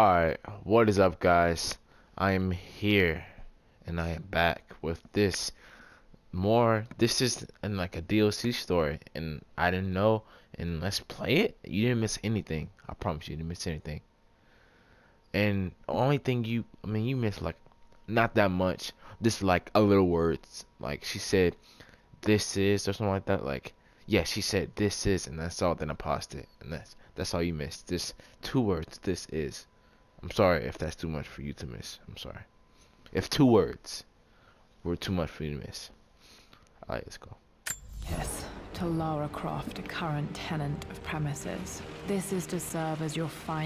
Alright, what is up, guys? I am here and I am back with this more. This is in like a DLC story, and I didn't know. And let's play it. You didn't miss anything. I promise you didn't miss anything. And the only thing you missed like not that much. Just like a little words. Like she said, this is, or something like that. Like, yeah, she said this is, and that's all. Then I paused it, and that's all you missed. This two words. This is. I'm sorry if that's too much for you to miss. I'm sorry. If two words were too much for you to miss. Alright, let's go. Yes, to Lara Croft, a current tenant of premises. This is to serve as your final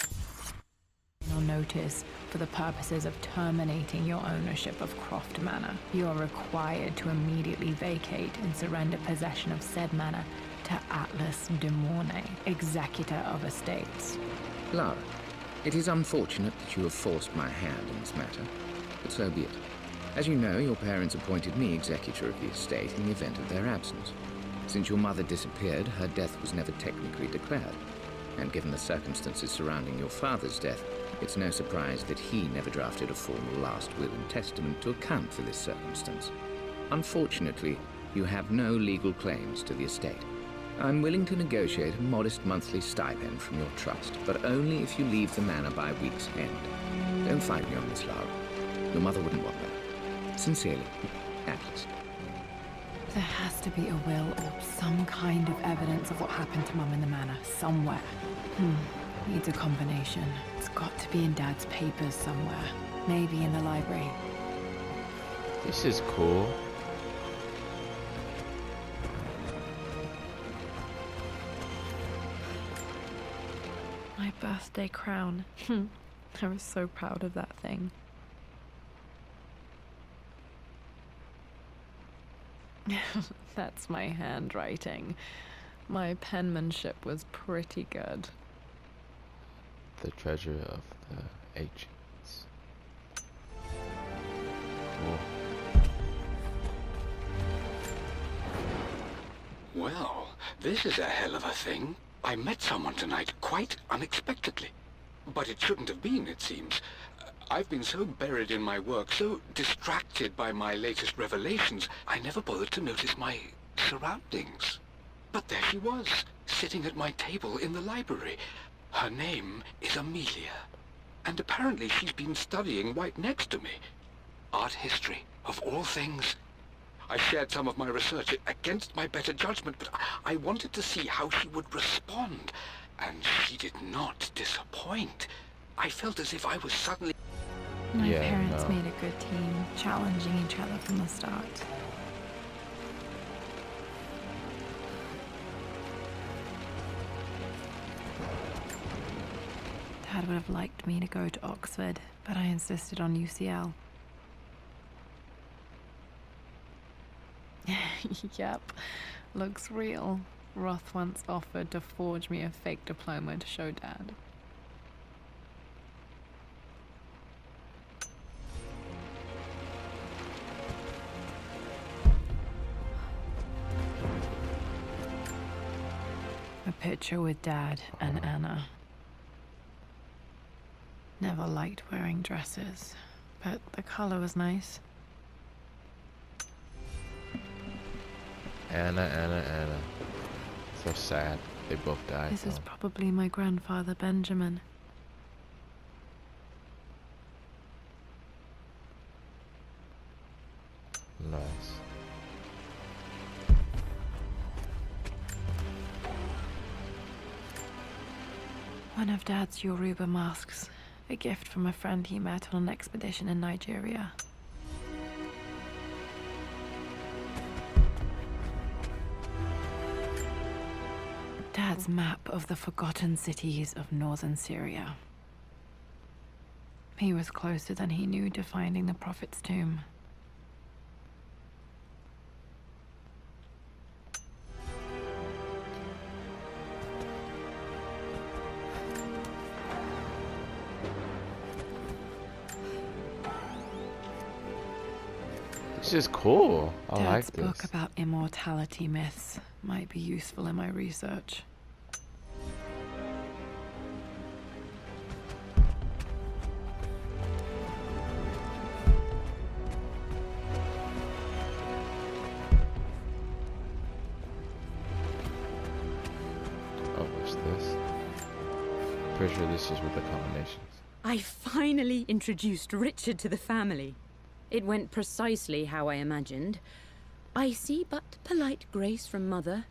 notice for the purposes of terminating your ownership of Croft Manor. You are required to immediately vacate and surrender possession of said manor to Atlas de Mornay, executor of estates. Lara, it is unfortunate that you have forced my hand in this matter, but so be it. As you know, your parents appointed me executor of the estate in the event of their absence. Since your mother disappeared, her death was never technically declared. And given the circumstances surrounding your father's death, it's no surprise that he never drafted a formal last will and testament to account for this circumstance. Unfortunately, you have no legal claims to the estate. I'm willing to negotiate a modest monthly stipend from your trust, but only if you leave the manor by week's end. Don't fight me on this, Lara. Your mother wouldn't want that. Sincerely, Atlas. There has to be a will or some kind of evidence of what happened to Mum in the manor, somewhere. Needs a combination. It's got to be in Dad's papers somewhere. Maybe in the library. This is cool. My birthday crown. I was so proud of that thing. That's my handwriting. My penmanship was pretty good. The treasure of the ancients. Cool. Well, this is a hell of a thing. I met someone tonight quite unexpectedly. But it shouldn't have been, it seems. I've been so buried in my work, so distracted by my latest revelations, I never bothered to notice my surroundings. But there she was, sitting at my table in the library. Her name is Amelia, and apparently she's been studying right next to me. Art history, of all things. I shared some of my research against my better judgment, but I wanted to see how she would respond, and she did not disappoint. I felt as if I was suddenly... My parents made a good team, challenging each other from the start. Dad would have liked me to go to Oxford, but I insisted on UCL. Yep, looks real. Roth once offered to forge me a fake diploma to show Dad. A picture with Dad and Anna. Never liked wearing dresses, but the color was nice. Anna. So sad. They both died. This is probably my grandfather, Benjamin. Nice. One of Dad's Yoruba masks. A gift from a friend he met on an expedition in Nigeria. Dad's map of the forgotten cities of northern Syria. He was closer than he knew to finding the Prophet's tomb. This is cool. I like Dad's this. book about immortality myths might be useful in my research. pretty sure this is with the combinations. I finally introduced Richard to the family. It went precisely how I imagined. I see but polite grace from Mother,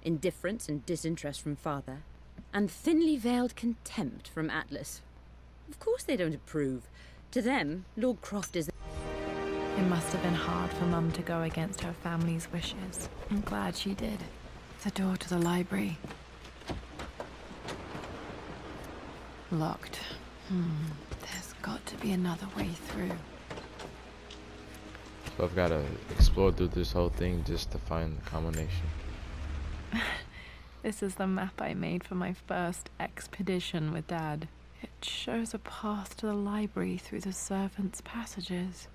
indifference and disinterest from Father, and thinly veiled contempt from Atlas. Of course they don't approve. To them, Lord Croft is... It must have been hard for Mum to go against her family's wishes. I'm glad she did. The door to the library. Locked. There's got to be another way through. So I've got to explore through this whole thing just to find the combination. This is the map I made for my first expedition with Dad. It shows a path to the library through the servants' passages.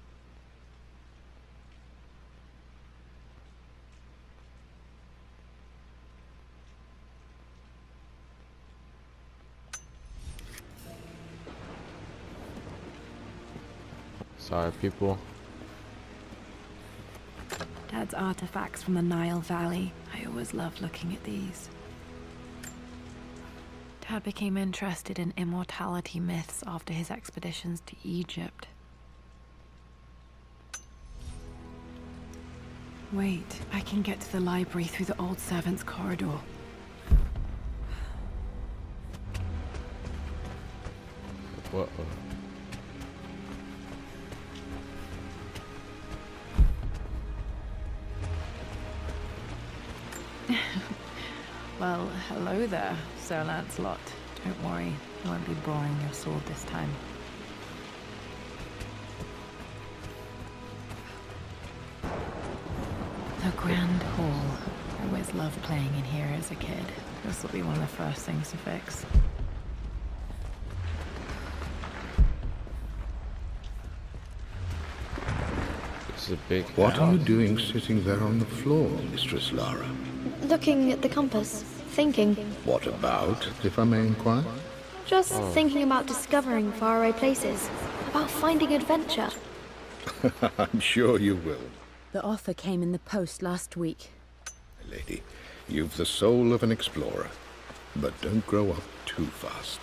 Sorry, people. Dad's artifacts from the Nile Valley. I always loved looking at these. Dad became interested in immortality myths after his expeditions to Egypt. Wait, I can get to the library through the old servants' corridor. What? Well, hello there, Sir Lancelot. Don't worry, I won't be boring your sword this time. The Grand Hall. I always loved playing in here as a kid. This will be one of the first things to fix. This is a big What house. are you doing sitting there on the floor, Mistress Lara? Looking at the compass, thinking. What about, if I may inquire? Just thinking about discovering faraway places, about finding adventure. I'm sure you will. The offer came in the post last week. Lady, you've the soul of an explorer, but don't grow up too fast.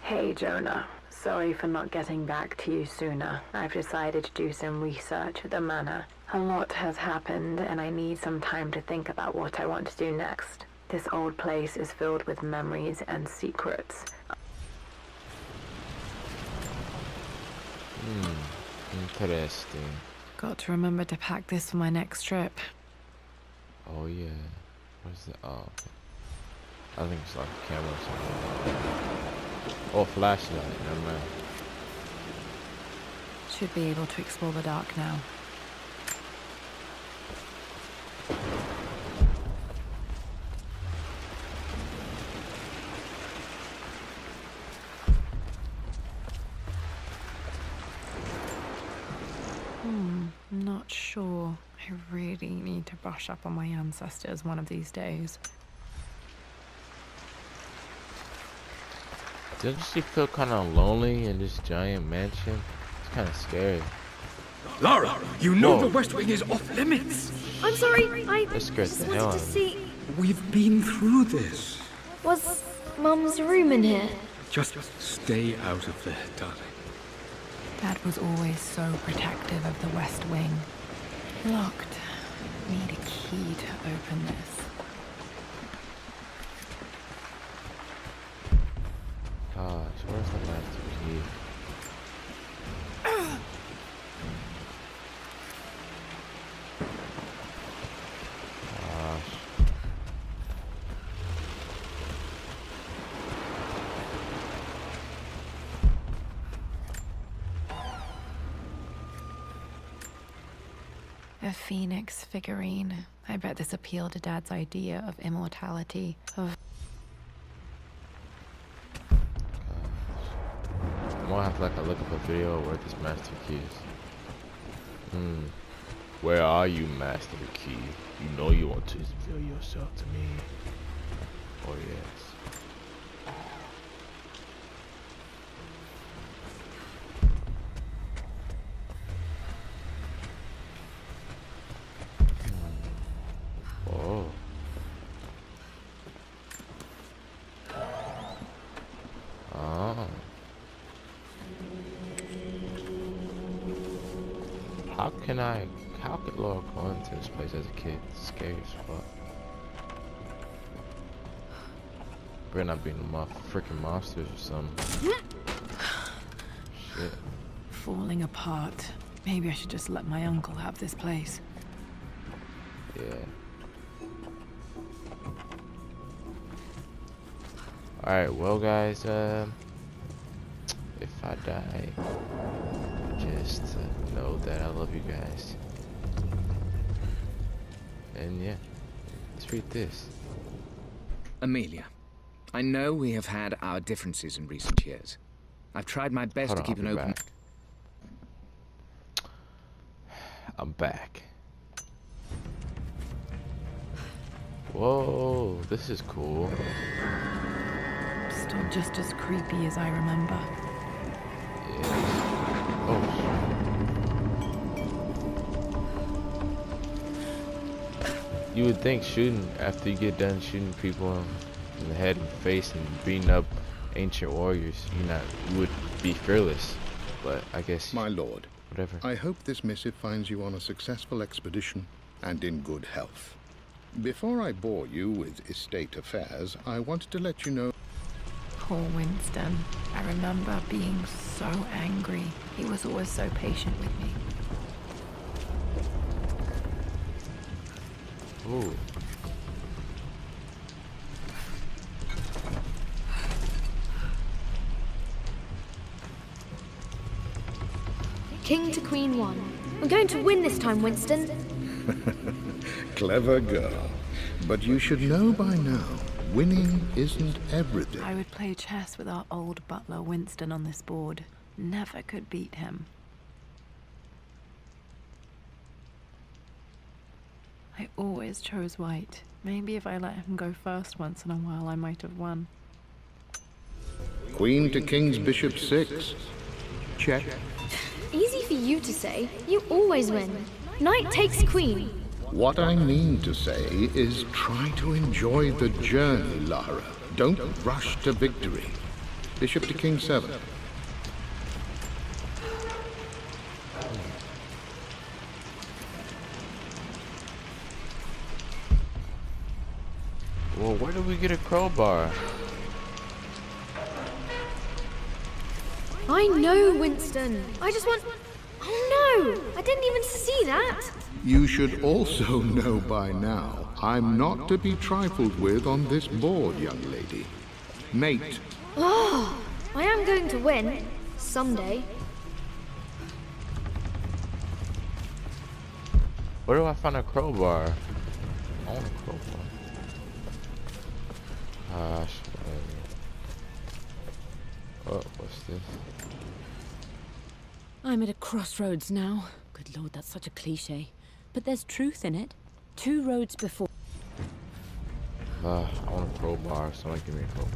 Hey, Jonah. Sorry for not getting back to you sooner. I've decided to do some research at the manor. A lot has happened, and I need some time to think about what I want to do next. This old place is filled with memories and secrets. Interesting. Got to remember to pack this for my next trip. Oh yeah. Where's the? Oh. I think it's like a camera or something. Oh, flashlight. Never mind. Should be able to explore the dark now. I'm not sure. I really need to brush up on my ancestors one of these days. Doesn't she feel kind of lonely in this giant mansion? It's kind of scary. Lara, you know Whoa. the West Wing is off limits. I'm sorry, I That scared just the wanted hell to out of me. see... We've been through this. Was Mum's room in here? Just stay out of there, darling. Dad was always so protective of the West Wing. Locked. Need a key to open this. Gosh, where's the master key? Gosh. A phoenix figurine. I bet this appealed to Dad's idea of immortality, of I'm gonna have to like look up a video of where this master key is. Where are you, Master Key? You know you want to reveal yourself to me. Oh yes. Oh. How could Laura go into this place as a kid? It's scary as fuck. Better not be no freaking monsters or something. Shit. Falling apart. Maybe I should just let my uncle have this place. Yeah. Alright, well guys, if I die, just know that I love you guys. And yeah, let's read this. Amelia, I know we have had our differences in recent years. I've tried my best Hold to on, keep I'll an be open... back. I'm back. Whoa, this is cool. Still just as creepy as I remember. Yeah. Oh, shit. You would think shooting, after you get done shooting people in the head and face and beating up ancient warriors, you would be fearless. But I guess, My lord, whatever. I hope this missive finds you on a successful expedition and in good health. Before I bore you with estate affairs, I wanted to let you know... Poor Winston. I remember being so angry. He was always so patient with me. Ooh. King to Queen 1. We're going to win this time, Winston. Clever girl. But you should know by now, winning isn't everything. I would play chess with our old butler Winston on this board. Never could beat him. I always chose white. Maybe if I let him go first once in a while, I might have won. Queen to King's Bishop 6. Check. Easy for you to say. You always win. Knight takes queen. What I mean to say is try to enjoy the journey, Lara. Don't rush to victory. Bishop to King 7. Well, where did we get a crowbar? I know, Winston. I just want... Oh no! I didn't even see that. You should also know by now, I'm not to be trifled with on this board, young lady. Mate. Oh, I am going to win. Someday. Where do I find a crowbar? I want a crowbar. Oh, what's this? I'm at a crossroads now. Good lord, that's such a cliche. But there's truth in it. 2 roads before... I want a crowbar. Someone give me a crowbar.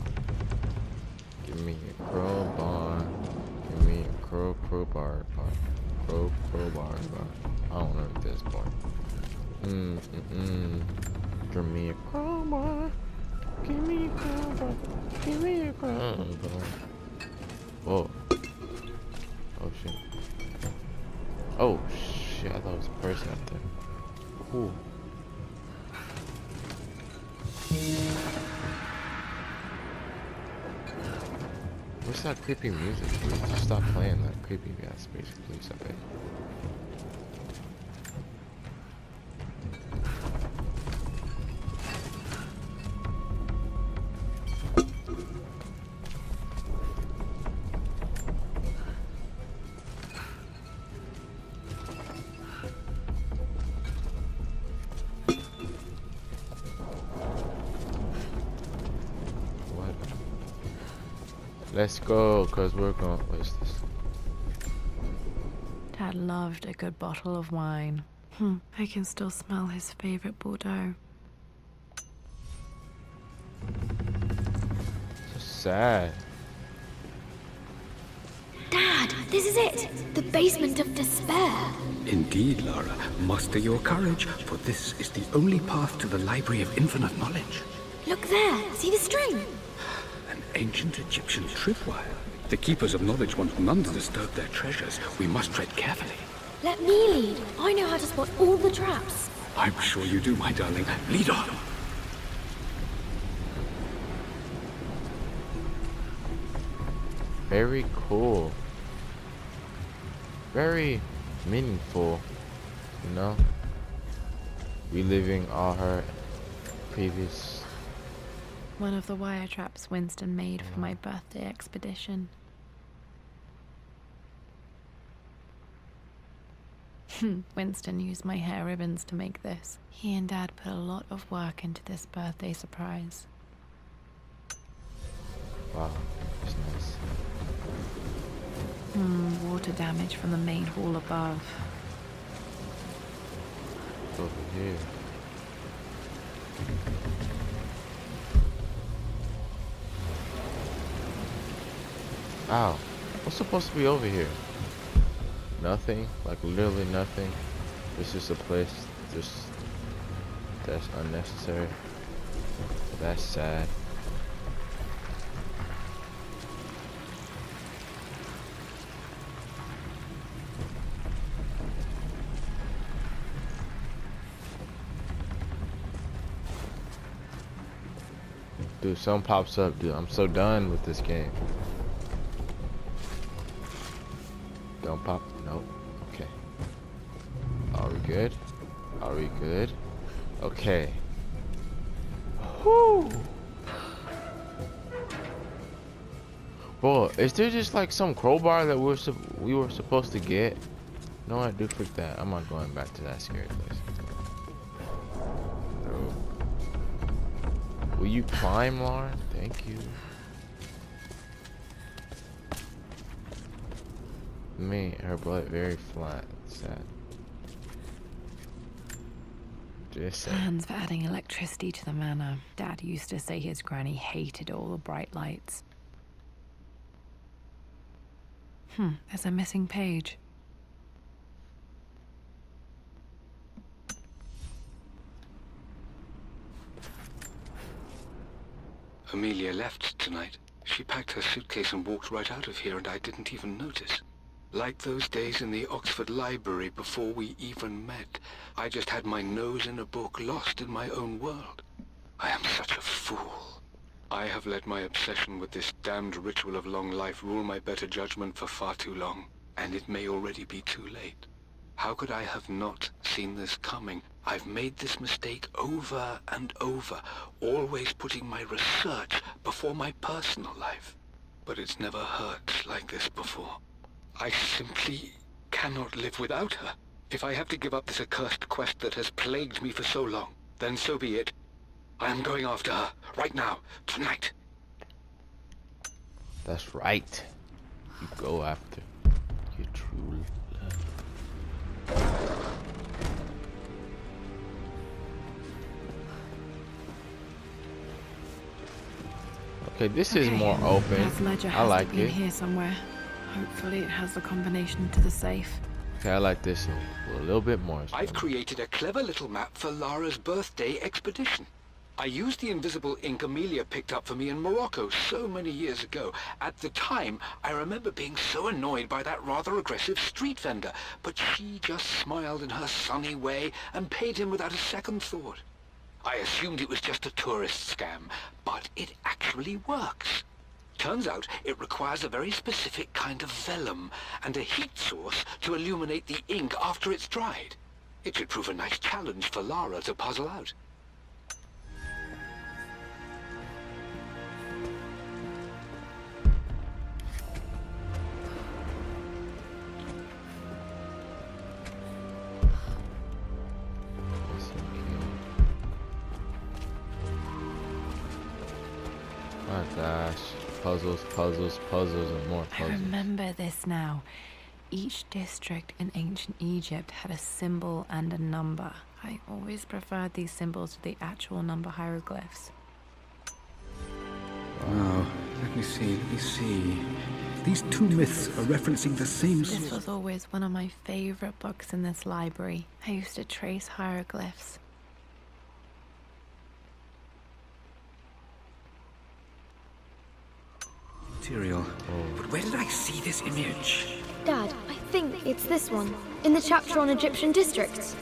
Give me a crowbar. Give me a crowbar. Crowbar. I don't know at this point. Give me a crowbar. Give me a crowbar. Give me a crowbar. Whoa. Oh shit. Oh shit, I thought it was a person up there. Ooh. What's that creepy music, dude? Just stop playing that creepy ass music, please, I beg. Let's go, cause we're going. What is this? Dad loved a good bottle of wine. I can still smell his favorite Bordeaux. So sad. Dad, this is it. The basement of despair. Indeed, Lara. Muster your courage, for this is the only path to the Library of Infinite Knowledge. Look there. See the string? An ancient Egyptian tripwire. The Keepers of Knowledge want none to disturb their treasures. We must tread carefully. Let me lead. I know how to spot all the traps. I'm sure you do, my darling. Lead on. Very cool. Very meaningful, you know? Reliving all her previous... One of the wire traps Winston made for my birthday expedition. Winston used my hair ribbons to make this. He and Dad put a lot of work into this birthday surprise. Wow, that's nice. Water damage from the main hall above. Over here. Ow. What's supposed to be over here? Nothing? Like literally nothing? It's just a place just that's unnecessary. That's sad. Dude, something pops up, dude. I'm so done with this game. Don't pop. Nope. Okay. Are we good? Are we good? Okay. Whoo! Bro, is there just like some crowbar that we were supposed to get? No, I do freak that. I'm not going back to that scary place. No. Will you climb, Lara? Thank you. Her butt very flat. Sad. Just sad. Plans for adding electricity to the manor. Dad used to say his granny hated all the bright lights. There's a missing page. Amelia left tonight. She packed her suitcase and walked right out of here, and I didn't even notice. Like those days in the Oxford Library before we even met, I just had my nose in a book, lost in my own world. I am such a fool. I have let my obsession with this damned ritual of long life rule my better judgment for far too long, and it may already be too late. How could I have not seen this coming? I've made this mistake over and over, always putting my research before my personal life. But it's never hurt like this before. I simply cannot live without her. If I have to give up this accursed quest that has plagued me for so long, then so be it. I am going after her, right now, tonight. That's right. You go after your true love. Okay, this is more open. That ledger I has like to be in it. here somewhere. Hopefully it has the combination to the safe. Okay, I like this a little bit more. I've created a clever little map for Lara's birthday expedition. I used the invisible ink Amelia picked up for me in Morocco so many years ago. At the time, I remember being so annoyed by that rather aggressive street vendor, but she just smiled in her sunny way and paid him without a second thought. I assumed it was just a tourist scam, but it actually works. Turns out it requires a very specific kind of vellum and a heat source to illuminate the ink after it's dried. It should prove a nice challenge for Lara to puzzle out. Oh gosh. Puzzles, puzzles, puzzles, and more I puzzles. remember this now. Each district in ancient Egypt had a symbol and a number. I always preferred these symbols to the actual number hieroglyphs. Now, let me see. These two myths are referencing the same This source. was always one of my favorite books in this library. I used to trace hieroglyphs. Material. But where did I see this image? Dad, I think it's this one, in the chapter on Egyptian districts.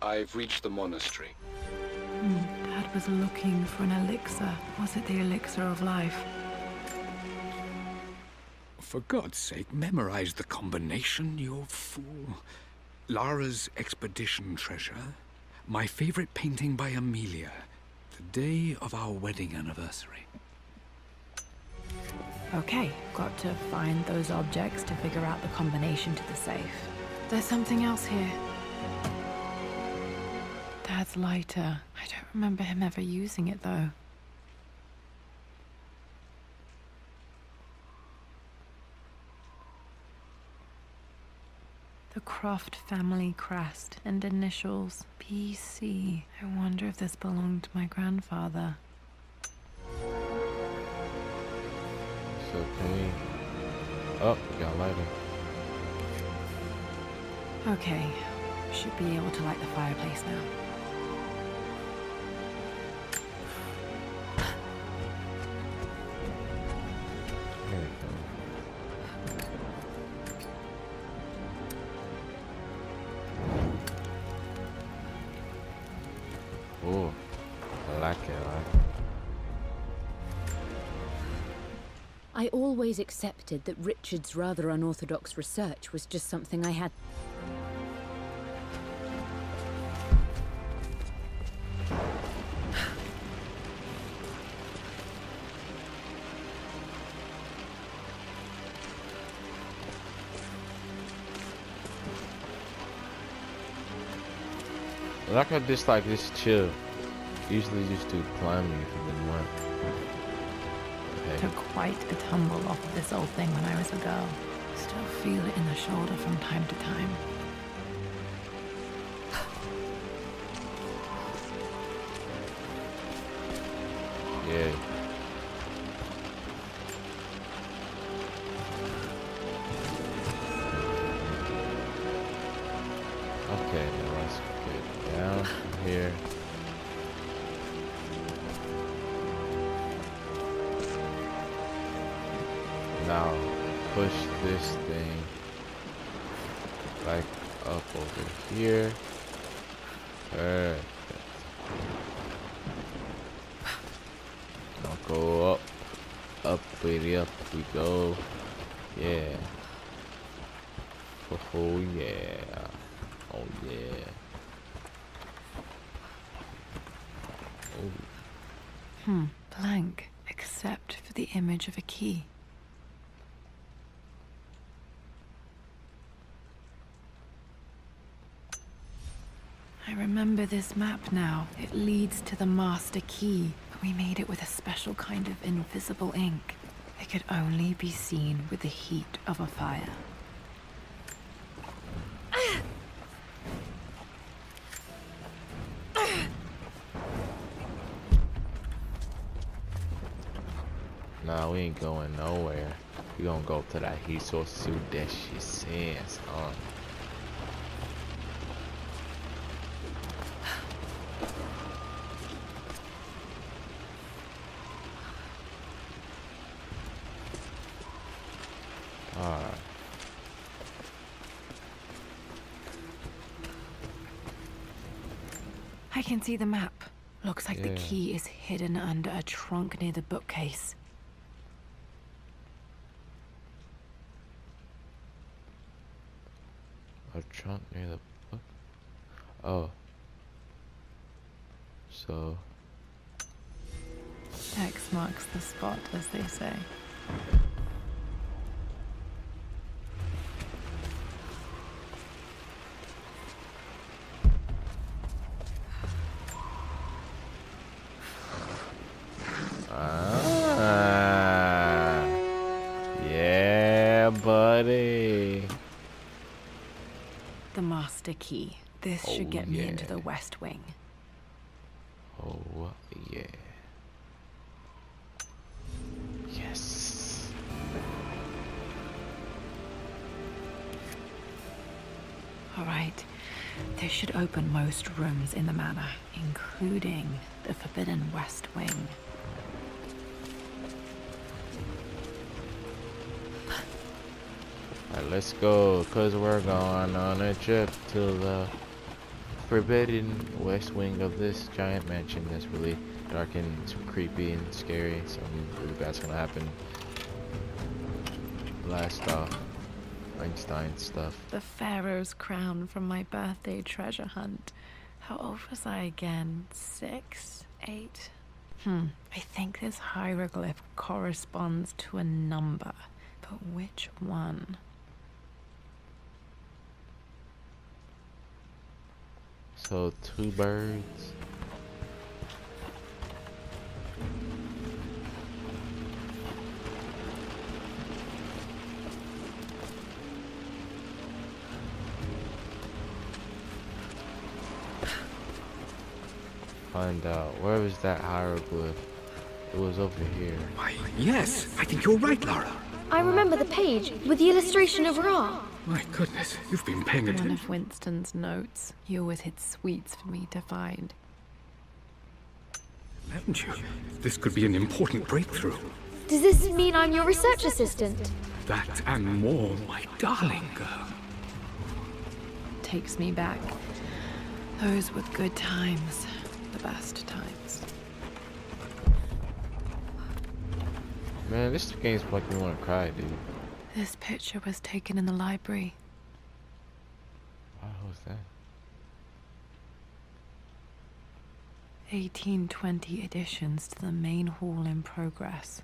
I've reached the monastery. Dad was looking for an elixir. Was it the elixir of life? For God's sake, memorize the combination, you fool. Lara's expedition treasure, my favorite painting by Amelia, the day of our wedding anniversary. Okay, got to find those objects to figure out the combination to the safe. There's something else here. Dad's lighter. I don't remember him ever using it, though. The Croft family crest and initials BC. I wonder if this belonged to my grandfather. So can we... Oh, we got a lighter. Okay, should be able to light the fireplace now. Here we go. Oh, I like it, I always accepted that Richard's rather unorthodox research was just something I had. I like how this like this chill. Usually just do climbing if it didn't work. Okay. Took quite a tumble off of this old thing when I was a girl. Still feel it in the shoulder from time to time. Yeah. Okay, now let's get down from here. Now push this thing like up over here. Perfect. Now go up, up we go. Yeah. Oh yeah. Oh yeah. Oh. Blank, except for the image of a key. I remember this map now. It leads to the master key, but we made it with a special kind of invisible ink. It could only be seen with the heat of a fire. Nah, we ain't going nowhere. We gonna go to that heat source, see what that shit says, huh? Alright. I can see the map. Looks like the Yeah. key is hidden under a trunk near the bookcase. A trunk near the book? Oh. So. X marks the spot, as they say. Ah. Yeah, buddy. The master key. This Oh, should get me into yeah. the West Wing. Oh, yeah. Yes. All right. This should open most rooms in the manor, including the forbidden West Wing. Alright, let's go, cause we're going on a trip to the forbidden west wing of this giant mansion that's really dark and creepy and scary. Something really bad's gonna happen. Blast off Einstein stuff. The Pharaoh's crown from my birthday treasure hunt. How old was I again? 6? 8? I think this hieroglyph corresponds to a number. But which one? So 2 birds. Find out, where was that hieroglyph? It was over here. Why, yes, I think you're right, Lara. I remember the page with the illustration of Ra. My goodness, you've been paying One attention. of Winston's notes. He always hid sweets for me to find. Haven't you? This could be an important breakthrough. Does this mean I'm your research assistant? That and more, my darling girl. Takes me back. Those were good times. The best times. Man, this game's making me want to cry, dude. This picture was taken in the library. What was that? 1820 additions to the main hall in progress.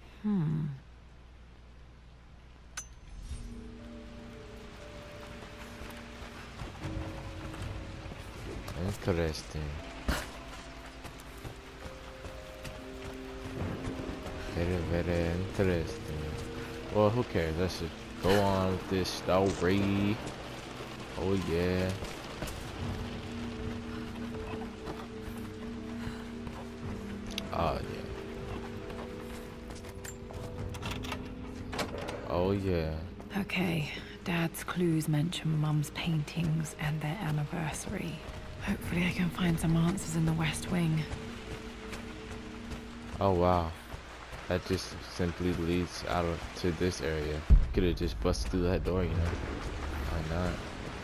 Interesting. Very, very interesting. Well, who cares? Let's just go on with this story. Oh yeah. Oh yeah. Oh yeah. Okay, Dad's clues mention Mum's paintings and their anniversary. Hopefully I can find some answers in the West Wing. Oh wow. That just simply leads out to this area. Could have just busted through that door, you know. Why not?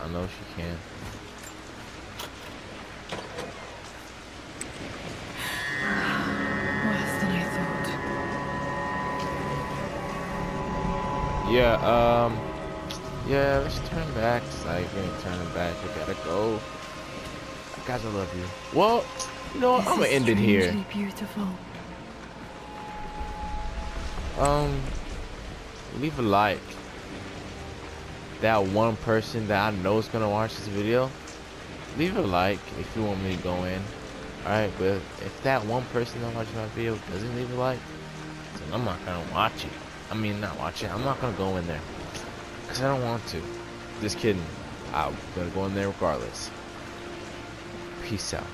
I know she can. Worse than I thought. Yeah, let's turn back. Like, we ain't turning back. We gotta go. Guys, I love you. Well, you know what? I'm gonna end it here. Strangely beautiful. Leave a like. That one person that I know is gonna watch this video, leave a like if you want me to go in. Alright, but if that one person that watches my video doesn't leave a like, then I'm not gonna watch it. I mean, not watch it. I'm not gonna go in there. Because I don't want to. Just kidding. I'm gonna go in there regardless. Peace out.